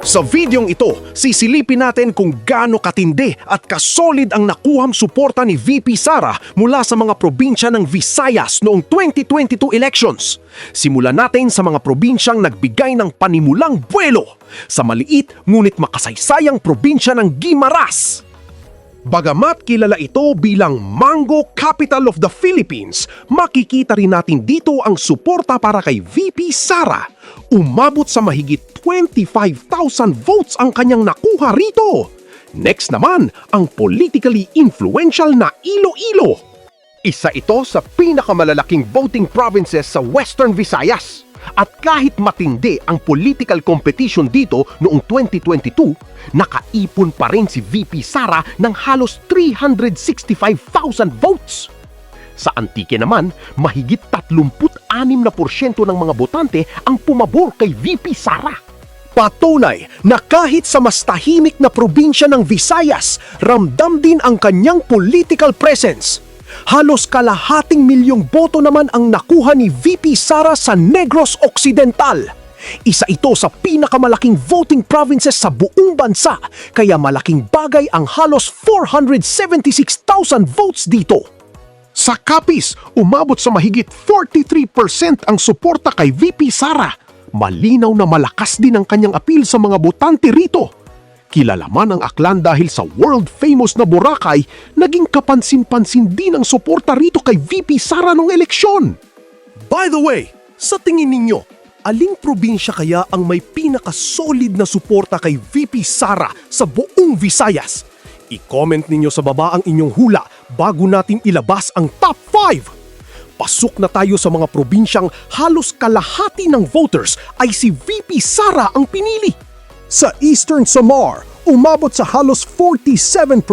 Sa videong ito, sisilipin natin kung gaano katindi at kasolid ang nakuhang suporta ni VP Sara mula sa mga probinsya ng Visayas noong 2022 elections. Simulan natin sa mga probinsyang nagbigay ng panimulang buwelo sa maliit ngunit makasaysayang probinsya ng Guimaras. Bagamat kilala ito bilang Mango Capital of the Philippines, makikita rin natin dito ang suporta para kay VP Sara. Umabot sa mahigit 25,000 votes ang kanyang nakuha rito. Next naman, ang politically influential na Iloilo. Isa ito sa pinakamalalaking voting provinces sa Western Visayas. At kahit matindi ang political competition dito noong 2022, nakaipon pa rin si VP Sara ng halos 365,000 votes. Sa Antique naman, mahigit 36% ng mga botante ang pumabor kay VP Sara. Patunay na kahit sa mas tahimik na probinsya ng Visayas, ramdam din ang kanyang political presence. Halos kalahating milyong boto naman ang nakuha ni VP Sara sa Negros Occidental. Isa ito sa pinakamalaking voting provinces sa buong bansa, kaya malaking bagay ang halos 476,000 votes dito. Sa Capiz, umabot sa mahigit 43% ang suporta kay VP Sara. Malinaw na malakas din ang kanyang appeal sa mga botante rito. Kilala man ang Aklan dahil sa world-famous na Boracay, naging kapansin-pansin din ang suporta rito kay VP Sara noong eleksyon. By the way, sa tingin ninyo, aling probinsya kaya ang may pinaka-solid na suporta kay VP Sara sa buong Visayas? I-comment ninyo sa baba ang inyong hula bago natin ilabas ang top 5. Pasok na tayo sa mga probinsyang halos kalahati ng voters ay si VP Sara ang pinili. Sa Eastern Samar, umabot sa halos 47%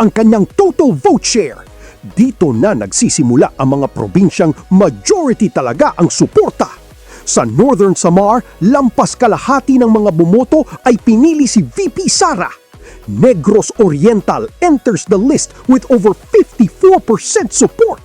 ang kanyang total vote share. Dito na nagsisimula ang mga probinsyang majority talaga ang suporta. Sa Northern Samar, lampas kalahati ng mga bumoto ay pinili si VP Sara. Negros Oriental enters the list with over 54% support.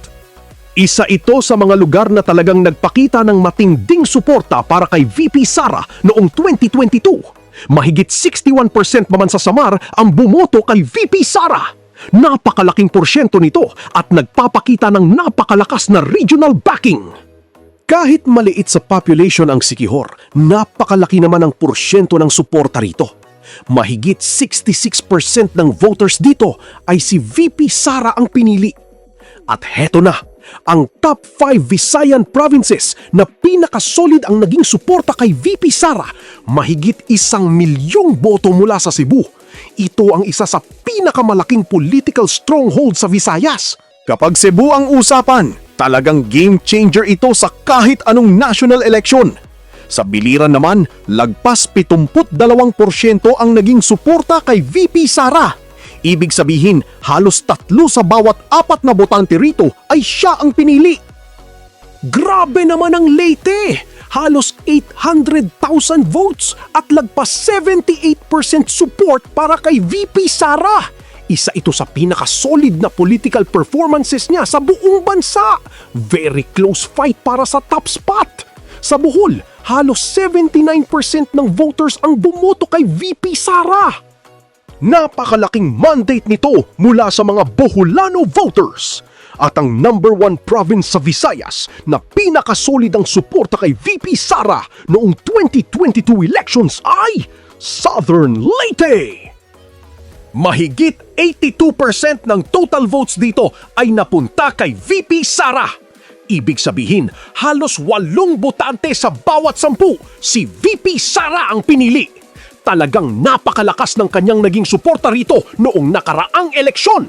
Isa ito sa mga lugar na talagang nagpakita ng matinding suporta para kay VP Sara noong 2022. Mahigit 61% naman sa Samar ang bumoto kay VP Sara. Napakalaking porsyento nito at nagpapakita ng napakalakas na regional backing. Kahit maliit sa population ang Siquijor, napakalaki naman ang porsyento ng suporta rito. Mahigit 66% ng voters dito ay si VP Sara ang pinili. At heto na, ang top 5 Visayan provinces na pinakasolid ang naging suporta kay VP Sara, mahigit 1,000,000 boto mula sa Cebu. Ito ang isa sa pinakamalaking political stronghold sa Visayas. Kapag Cebu ang usapan, talagang game changer ito sa kahit anong national election. Sa biliran naman, lagpas 72% ang naging suporta kay VP Sara. Ibig sabihin, halos 3 sa bawat 4 na botante rito ay siya ang pinili. Grabe naman ang Leyte! Halos 800,000 votes at lagpas 78% support para kay VP Sara. Isa ito sa pinakasolid na political performances niya sa buong bansa. Very close fight para sa top spot. Sa Bohol, halos 79% ng voters ang bumoto kay VP Sara. Napakalaking mandate nito mula sa mga Boholano voters. At ang number 1 province sa Visayas na pinakasolid ang suporta kay VP Sara noong 2022 elections ay Southern Leyte. Mahigit 82% ng total votes dito ay napunta kay VP Sara. Ibig sabihin, halos 8 botante sa bawat 10, si VP Sara ang pinili. Talagang napakalakas ng kanyang naging suporta rito noong nakaraang eleksyon.